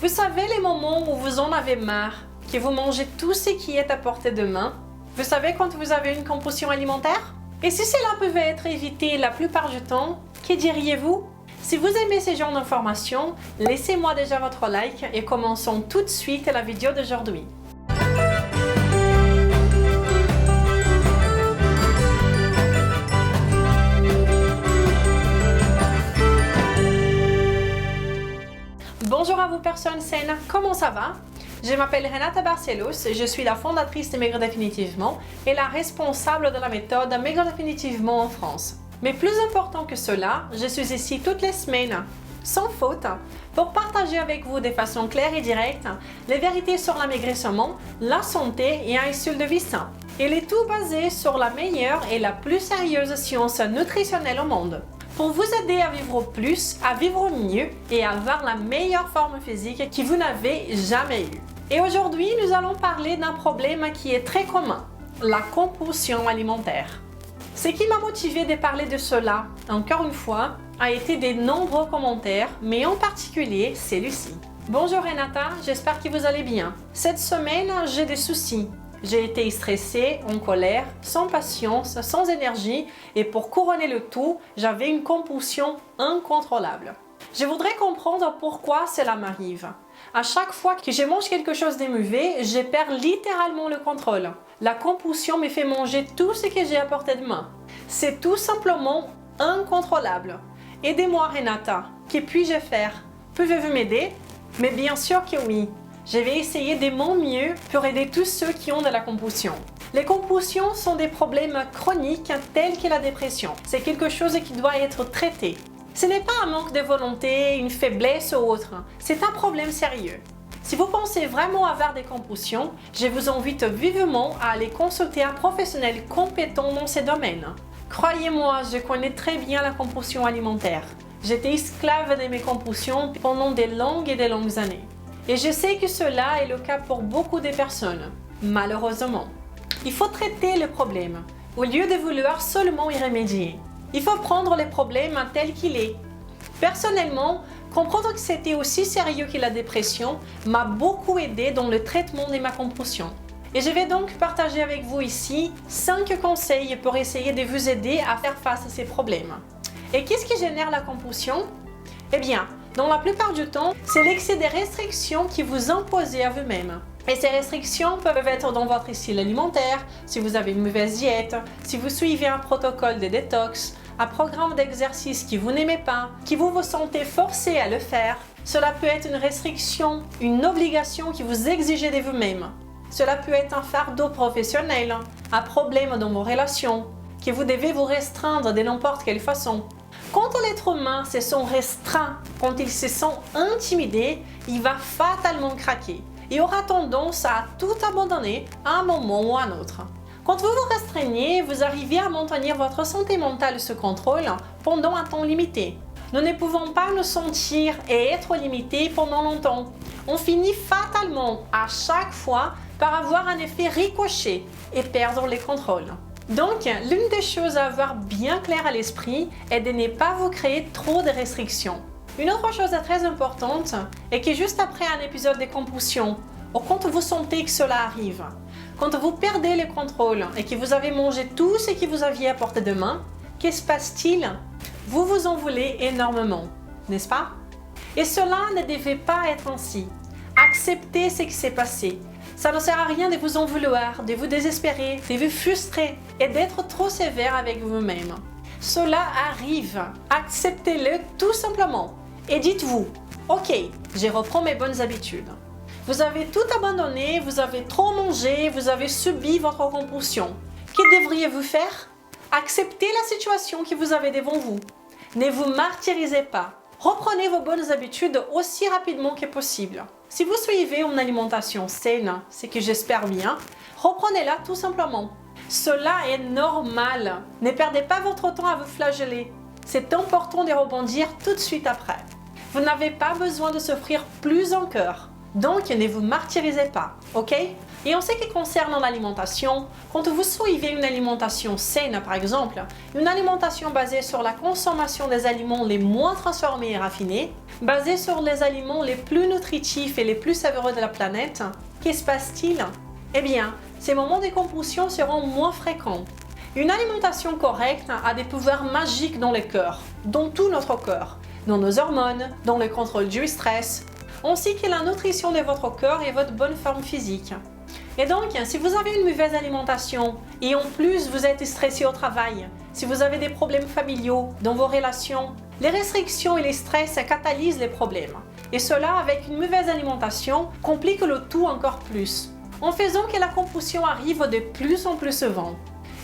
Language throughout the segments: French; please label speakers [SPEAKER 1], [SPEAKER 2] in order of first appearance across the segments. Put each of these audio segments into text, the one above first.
[SPEAKER 1] Vous savez les moments où vous en avez marre, que vous mangez tout ce qui est à portée de main? Vous savez quand vous avez une compulsion alimentaire? Et si cela pouvait être évité la plupart du temps, que diriez-vous? Si vous aimez ce genre d'informations, laissez-moi déjà votre like et commençons tout de suite la vidéo d'aujourd'hui. Bonjour à vous personnes saines, comment ça va? Je m'appelle Renata Barcelos, je suis la fondatrice de Maigre Définitivement et la responsable de la méthode Maigre Définitivement en France. Mais plus important que cela, je suis ici toutes les semaines, sans faute, pour partager avec vous de façon claire et directe les vérités sur l'amaigrissement, la santé et un style de vie sain. Et le tout basé sur la meilleure et la plus sérieuse science nutritionnelle au monde. Pour vous aider à vivre plus, à vivre mieux et à avoir la meilleure forme physique que vous n'avez jamais eue. Et aujourd'hui, nous allons parler d'un problème qui est très commun, la compulsion alimentaire. Ce qui m'a motivé de parler de cela, encore une fois, a été de nombreux commentaires, mais en particulier celui-ci. Bonjour Renata, j'espère que vous allez bien. Cette semaine, j'ai des soucis. J'ai été stressée, en colère, sans patience, sans énergie et pour couronner le tout, j'avais une compulsion incontrôlable. Je voudrais comprendre pourquoi cela m'arrive. À chaque fois que je mange quelque chose de mauvais, je perds littéralement le contrôle. La compulsion me fait manger tout ce que j'ai à portée de main. C'est tout simplement incontrôlable. Aidez-moi Renata, que puis-je faire? Pouvez-vous m'aider? Mais bien sûr que oui. Je vais essayer de mon mieux pour aider tous ceux qui ont de la compulsion. Les compulsions sont des problèmes chroniques tels que la dépression. C'est quelque chose qui doit être traité. Ce n'est pas un manque de volonté, une faiblesse ou autre. C'est un problème sérieux. Si vous pensez vraiment avoir des compulsions, je vous invite vivement à aller consulter un professionnel compétent dans ces domaines. Croyez-moi, je connais très bien la compulsion alimentaire. J'étais esclave de mes compulsions pendant de longues années. Et je sais que cela est le cas pour beaucoup de personnes, malheureusement. Il faut traiter le problème, au lieu de vouloir seulement y remédier. Il faut prendre le problème tel qu'il est. Personnellement, comprendre que c'était aussi sérieux que la dépression m'a beaucoup aidé dans le traitement de ma compulsion. Et je vais donc partager avec vous ici 5 conseils pour essayer de vous aider à faire face à ces problèmes. Et qu'est-ce qui génère la compulsion? Eh bien, dans la plupart du temps, c'est l'excès des restrictions qui vous imposez à vous-même. Et ces restrictions peuvent être dans votre style alimentaire, si vous avez une mauvaise diète, si vous suivez un protocole de détox, un programme d'exercice que vous n'aimez pas, que vous vous sentez forcé à le faire. Cela peut être une restriction, une obligation que vous exigez de vous-même. Cela peut être un fardeau professionnel, un problème dans vos relations, que vous devez vous restreindre de n'importe quelle façon. Quand l'être humain se sent restreint, quand il se sent intimidé, il va fatalement craquer et aura tendance à tout abandonner à un moment ou à un autre. Quand vous vous restreignez, vous arrivez à maintenir votre santé mentale sous contrôle pendant un temps limité. Nous ne pouvons pas nous sentir et être limités pendant longtemps. On finit fatalement à chaque fois par avoir un effet ricochet et perdre le contrôle. Donc, l'une des choses à avoir bien clair à l'esprit est de ne pas vous créer trop de restrictions. Une autre chose très importante est que juste après un épisode de compulsion, ou quand vous sentez que cela arrive, quand vous perdez le contrôle et que vous avez mangé tout ce que vous aviez à portée de main, que se passe-t-il? Vous vous en voulez énormément, n'est-ce pas? Et cela ne devait pas être ainsi. Acceptez ce qui s'est passé. Ça ne sert à rien de vous en vouloir, de vous désespérer, de vous frustrer et d'être trop sévère avec vous-même. Cela arrive. Acceptez-le tout simplement. Et dites-vous, ok, je reprends mes bonnes habitudes. Vous avez tout abandonné, vous avez trop mangé, vous avez subi votre compulsion. Que devriez-vous faire? Acceptez la situation que vous avez devant vous. Ne vous martyrisez pas. Reprenez vos bonnes habitudes aussi rapidement que possible. Si vous suivez une alimentation saine, ce que j'espère bien, reprenez-la tout simplement. Cela est normal. Ne perdez pas votre temps à vous flageller. C'est important de rebondir tout de suite après. Vous n'avez pas besoin de souffrir plus encore. Donc, ne vous martyrisez pas, ok? Et en ce qui concerne l'alimentation, quand vous suivez une alimentation saine par exemple, une alimentation basée sur la consommation des aliments les moins transformés et raffinés, Basé sur les aliments les plus nutritifs et les plus savoureux de la planète, qu'est-ce qui se passe-t-il? Eh bien, ces moments de compulsion seront moins fréquents. Une alimentation correcte a des pouvoirs magiques dans le cœur, dans tout notre corps, dans nos hormones, dans le contrôle du stress, ainsi que la nutrition de votre corps et votre bonne forme physique. Et donc, si vous avez une mauvaise alimentation et en plus vous êtes stressé au travail, si vous avez des problèmes familiaux dans vos relations, les restrictions et les stress catalysent les problèmes. Et cela, avec une mauvaise alimentation, complique le tout encore plus, en faisant que la compulsion arrive de plus en plus souvent.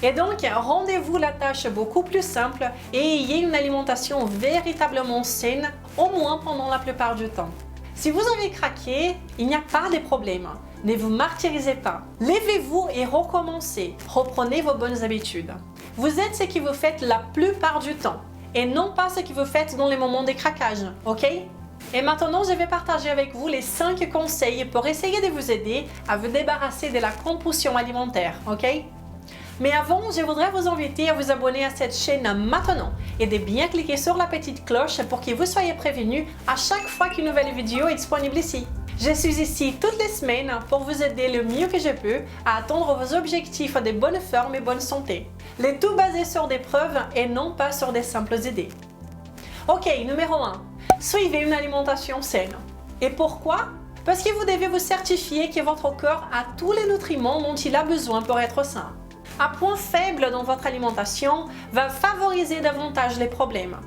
[SPEAKER 1] Et donc, rendez-vous la tâche beaucoup plus simple et ayez une alimentation véritablement saine, au moins pendant la plupart du temps. Si vous avez craqué, il n'y a pas de problème. Ne vous martyrisez pas. Levez-vous et recommencez. Reprenez vos bonnes habitudes. Vous êtes ce que vous faites la plupart du temps et non pas ce que vous faites dans les moments de craquage, ok? Et maintenant, je vais partager avec vous les 5 conseils pour essayer de vous aider à vous débarrasser de la compulsion alimentaire, ok? Mais avant, je voudrais vous inviter à vous abonner à cette chaîne maintenant et de bien cliquer sur la petite cloche pour que vous soyez prévenus à chaque fois qu'une nouvelle vidéo est disponible ici. Je suis ici toutes les semaines pour vous aider le mieux que je peux à atteindre vos objectifs de bonne forme et bonne santé. Le tout basé sur des preuves et non pas sur des simples idées. Ok, numéro 1. Suivez une alimentation saine. Et pourquoi? Parce que vous devez vous certifier que votre corps a tous les nutriments dont il a besoin pour être sain. Un point faible dans votre alimentation va favoriser davantage les problèmes.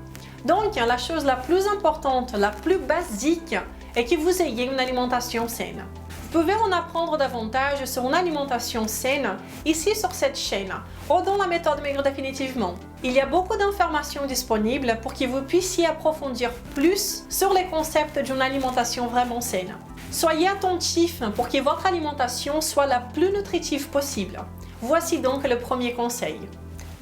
[SPEAKER 1] Donc, la chose la plus importante, la plus basique, est que vous ayez une alimentation saine. Vous pouvez en apprendre davantage sur une alimentation saine ici sur cette chaîne ou dans la méthode Maigre Définitivement. Il y a beaucoup d'informations disponibles pour que vous puissiez approfondir plus sur les concepts d'une alimentation vraiment saine. Soyez attentifs pour que votre alimentation soit la plus nutritive possible. Voici donc le premier conseil.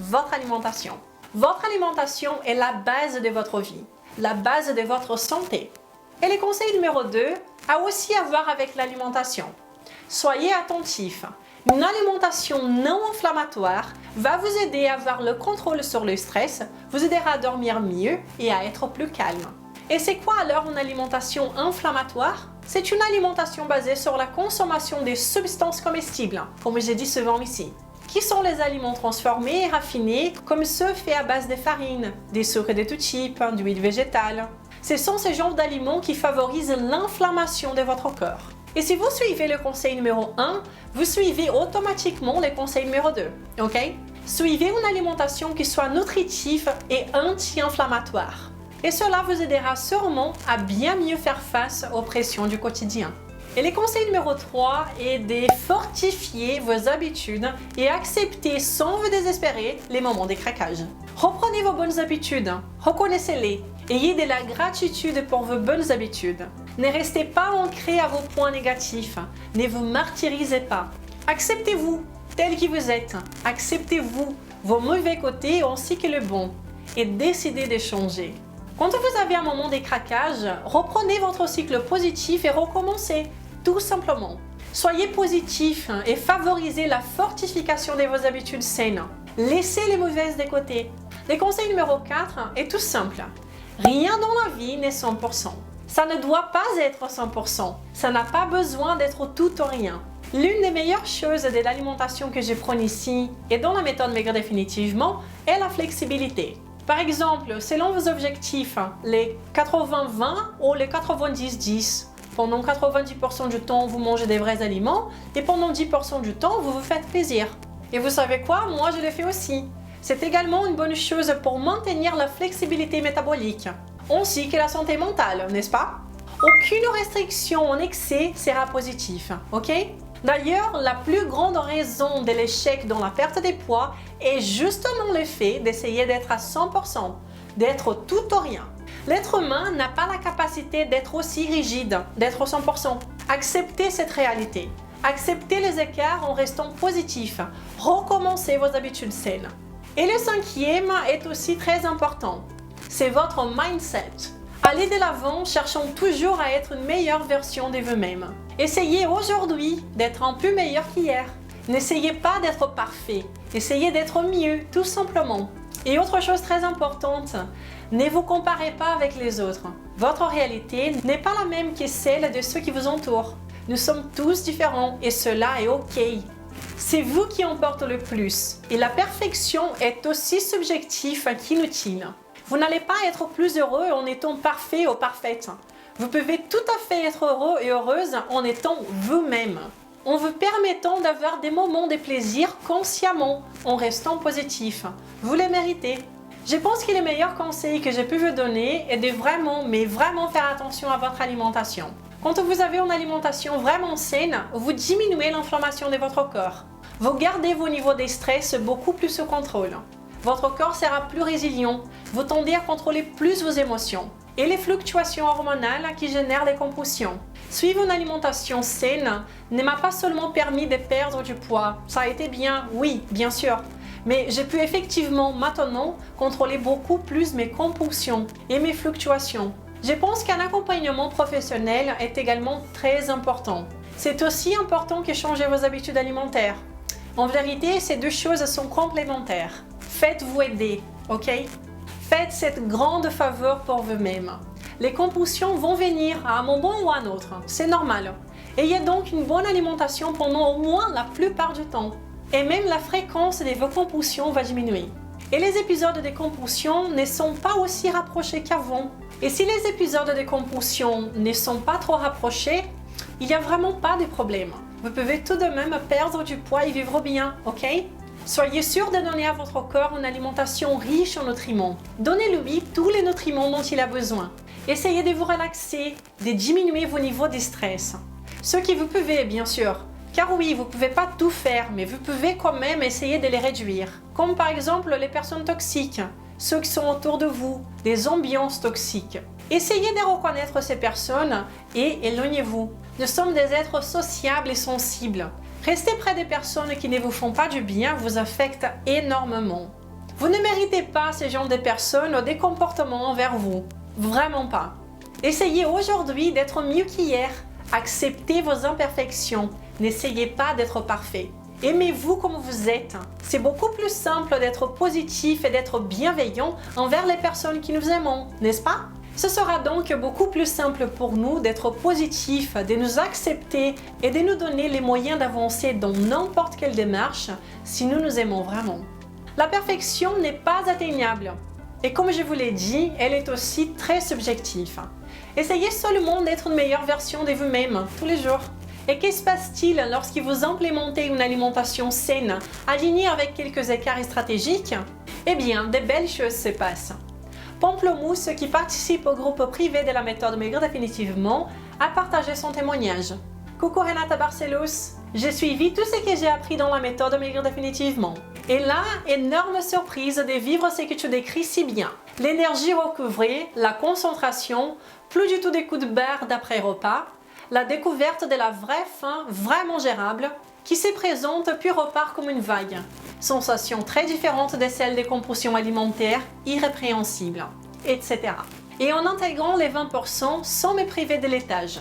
[SPEAKER 1] Votre alimentation. Votre alimentation est la base de votre vie, la base de votre santé. Et le conseil numéro 2 a aussi à voir avec l'alimentation. Soyez attentifs. Une alimentation non inflammatoire va vous aider à avoir le contrôle sur le stress, vous aidera à dormir mieux et à être plus calme. Et c'est quoi alors une alimentation inflammatoire? C'est une alimentation basée sur la consommation des substances comestibles, comme j'ai dit souvent ici, qui sont les aliments transformés et raffinés comme ceux faits à base de farine, des sucres de tout type, d'huile végétale. Ce sont ces genres d'aliments qui favorisent l'inflammation de votre corps. Et si vous suivez le conseil numéro 1, vous suivez automatiquement le conseil numéro 2, ok? Suivez une alimentation qui soit nutritive et anti-inflammatoire. Et cela vous aidera sûrement à bien mieux faire face aux pressions du quotidien. Et le conseil numéro 3 est de fortifier vos habitudes et accepter sans vous désespérer les moments de craquage. Reprenez vos bonnes habitudes, reconnaissez-les, ayez de la gratitude pour vos bonnes habitudes. Ne restez pas ancrés à vos points négatifs, ne vous martyrisez pas. Acceptez-vous tel que vous êtes, acceptez-vous vos mauvais côtés ainsi que le bon et décidez de changer. Quand vous avez un moment de craquage, reprenez votre cycle positif et recommencez, tout simplement. Soyez positif et favorisez la fortification de vos habitudes saines. Laissez les mauvaises de côté. Le conseil numéro 4 est tout simple. Rien dans la vie n'est 100%. Ça ne doit pas être 100%. Ça n'a pas besoin d'être tout ou rien. L'une des meilleures choses de l'alimentation que je prône ici et dans la méthode Maigre Définitivement est la flexibilité. Par exemple, selon vos objectifs, les 80-20 ou les 90-10. Pendant 90% du temps, vous mangez des vrais aliments et pendant 10% du temps, vous vous faites plaisir. Et vous savez quoi? Moi, je le fais aussi. C'est également une bonne chose pour maintenir la flexibilité métabolique, ainsi que la santé mentale, n'est-ce pas? Aucune restriction en excès sera positive, ok? D'ailleurs, la plus grande raison de l'échec dans la perte de poids est justement le fait d'essayer d'être à 100%, d'être tout ou rien. L'être humain n'a pas la capacité d'être aussi rigide, d'être 100%. Acceptez cette réalité. Acceptez les écarts en restant positif. Recommencez vos habitudes saines. Et le 5e est aussi très important. C'est votre mindset. Allez de l'avant, cherchant toujours à être une meilleure version de vous-même. Essayez aujourd'hui d'être un peu meilleur qu'hier. N'essayez pas d'être parfait. Essayez d'être mieux, tout simplement. Et autre chose très importante, Ne vous comparez pas avec les autres. Votre réalité n'est pas la même que celle de ceux qui vous entourent. Nous sommes tous différents et cela est OK. C'est vous qui emporte le plus et la perfection est aussi subjective qu'inutile. Vous n'allez pas être plus heureux en étant parfait ou parfaite. Vous pouvez tout à fait être heureux et heureuse en étant vous-même. En vous permettant d'avoir des moments de plaisir consciemment, en restant positif. Vous les méritez. Je pense que le meilleur conseil que je peux vous donner est de vraiment faire attention à votre alimentation. Quand vous avez une alimentation vraiment saine, vous diminuez l'inflammation de votre corps. Vous gardez vos niveaux de stress beaucoup plus sous contrôle. Votre corps sera plus résilient. Vous tendez à contrôler plus vos émotions. Et les fluctuations hormonales qui génèrent les compulsions. Suivre une alimentation saine ne m'a pas seulement permis de perdre du poids. Ça a été bien, oui, bien sûr. Mais j'ai pu effectivement maintenant contrôler beaucoup plus mes compulsions et mes fluctuations. Je pense qu'un accompagnement professionnel est également très important. C'est aussi important que changer vos habitudes alimentaires. En vérité, ces deux choses sont complémentaires. Faites-vous aider, ok? Faites cette grande faveur pour vous-même. Les compulsions vont venir à un moment ou à un autre, c'est normal. Ayez donc une bonne alimentation pendant au moins la plupart du temps. Et même la fréquence de vos compulsions va diminuer. Et les épisodes de compulsion ne sont pas aussi rapprochés qu'avant. Et si les épisodes de compulsion ne sont pas trop rapprochés, il n'y a vraiment pas de problème. Vous pouvez tout de même perdre du poids et vivre bien, ok? Soyez sûr de donner à votre corps une alimentation riche en nutriments. Donnez-lui tous les nutriments dont il a besoin. Essayez de vous relaxer, de diminuer vos niveaux de stress. Ce que vous pouvez, bien sûr. Car oui, vous ne pouvez pas tout faire, mais vous pouvez quand même essayer de les réduire. Comme par exemple les personnes toxiques, ceux qui sont autour de vous, des ambiances toxiques. Essayez de reconnaître ces personnes et éloignez-vous. Nous sommes des êtres sociables et sensibles. Rester près des personnes qui ne vous font pas du bien vous affecte énormément. Vous ne méritez pas ce genre de personnes ou des comportements envers vous. Vraiment pas. Essayez aujourd'hui d'être mieux qu'hier. Acceptez vos imperfections. N'essayez pas d'être parfait. Aimez-vous comme vous êtes. C'est beaucoup plus simple d'être positif et d'être bienveillant envers les personnes qui nous aimons, n'est-ce pas? Ce sera donc beaucoup plus simple pour nous d'être positifs, de nous accepter et de nous donner les moyens d'avancer dans n'importe quelle démarche si nous nous aimons vraiment. La perfection n'est pas atteignable. Et comme je vous l'ai dit, elle est aussi très subjective. Essayez seulement d'être une meilleure version de vous-même tous les jours. Et que se passe-t-il lorsque vous implémentez une alimentation saine, alignée avec quelques écarts stratégiques? Eh bien, de belles choses se passent. Pamplemousse, qui participe au groupe privé de la méthode Maigrir définitivement, a partagé son témoignage. Coucou Renata Barcelos, j'ai suivi tout ce que j'ai appris dans la méthode Maigrir définitivement. Et là, énorme surprise de vivre ce que tu décris si bien. L'énergie recouvrée, la concentration, plus du tout des coups de barre d'après repas, la découverte de la vraie faim vraiment gérable qui se présente puis repart comme une vague. Sensation très différente de celle des compulsions alimentaires irrépréhensibles, etc. Et en intégrant les 20% sans me priver de laitage.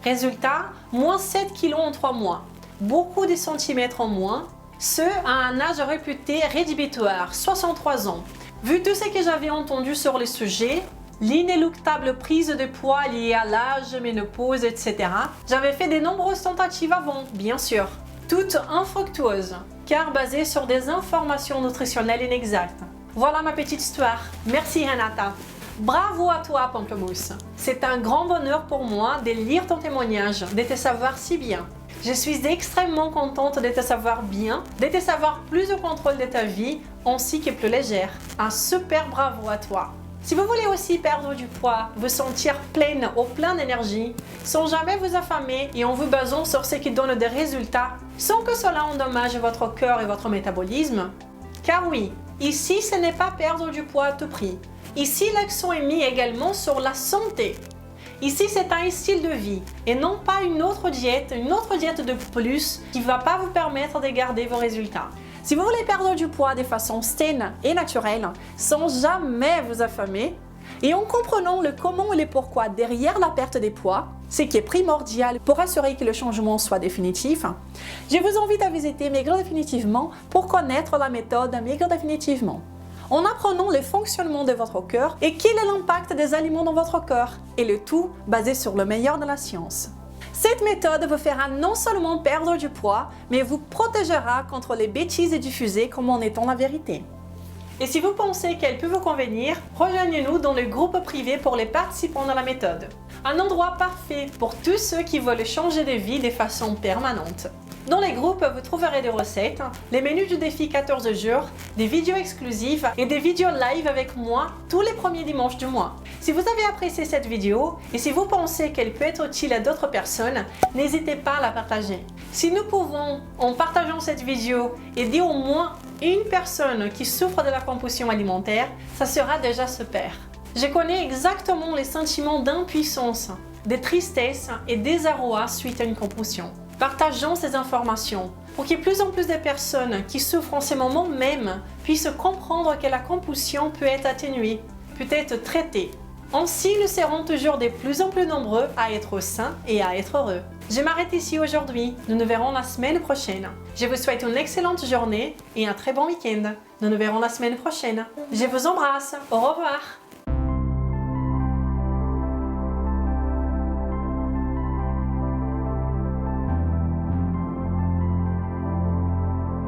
[SPEAKER 1] Résultat, moins 7 kg en 3 mois. Beaucoup de centimètres en moins, ce à un âge réputé rédhibitoire, 63 ans. Vu tout ce que j'avais entendu sur le sujet, l'inéluctable prise de poids liée à l'âge, ménopause, etc. J'avais fait de nombreuses tentatives avant, bien sûr. Toutes infructueuses, car basées sur des informations nutritionnelles inexactes. Voilà ma petite histoire. Merci Renata. Bravo à toi Pamplemousse. C'est un grand bonheur pour moi de lire ton témoignage, de te savoir si bien. Je suis extrêmement contente de te savoir bien, de te savoir plus au contrôle de ta vie, ainsi que plus légère. Un super bravo à toi. Si vous voulez aussi perdre du poids, vous sentir pleine ou plein d'énergie, sans jamais vous affamer et en vous basant sur ce qui donne des résultats, sans que cela endommage votre cœur et votre métabolisme, car oui, ici ce n'est pas perdre du poids à tout prix. Ici l'accent est mis également sur la santé. Ici c'est un style de vie et non pas une autre diète de plus qui ne va pas vous permettre de garder vos résultats. Si vous voulez perdre du poids de façon saine et naturelle, sans jamais vous affamer, et en comprenant le comment et le pourquoi derrière la perte des poids, ce qui est primordial pour assurer que le changement soit définitif, je vous invite à visiter Maigrir définitivement pour connaître la méthode Maigrir définitivement. en apprenant le fonctionnement de votre cœur et quel est l'impact des aliments dans votre corps, et le tout basé sur le meilleur de la science. Cette méthode vous fera non seulement perdre du poids, mais vous protégera contre les bêtises diffusées comme en étant la vérité. Et si vous pensez qu'elle peut vous convenir, rejoignez-nous dans le groupe privé pour les participants de la méthode. Un endroit parfait pour tous ceux qui veulent changer de vie de façon permanente. Dans les groupes, vous trouverez des recettes, les menus du défi 14 jours, des vidéos exclusives et des vidéos live avec moi tous les premiers dimanches du mois. Si vous avez apprécié cette vidéo et si vous pensez qu'elle peut être utile à d'autres personnes, n'hésitez pas à la partager. Si nous pouvons, en partageant cette vidéo, aider au moins une personne qui souffre de la compulsion alimentaire, ça sera déjà super. Je connais exactement les sentiments d'impuissance, de tristesse et de désarroi suite à une compulsion. Partageons ces informations pour que plus en plus de personnes qui souffrent en ce moment même puissent comprendre que la compulsion peut être atténuée, peut être traitée. Ainsi, nous serons toujours de plus en plus nombreux à être sains et à être heureux. Je m'arrête ici aujourd'hui. Nous nous verrons la semaine prochaine. Je vous souhaite une excellente journée et un très bon week-end. Nous nous verrons la semaine prochaine. Je vous embrasse. Au revoir.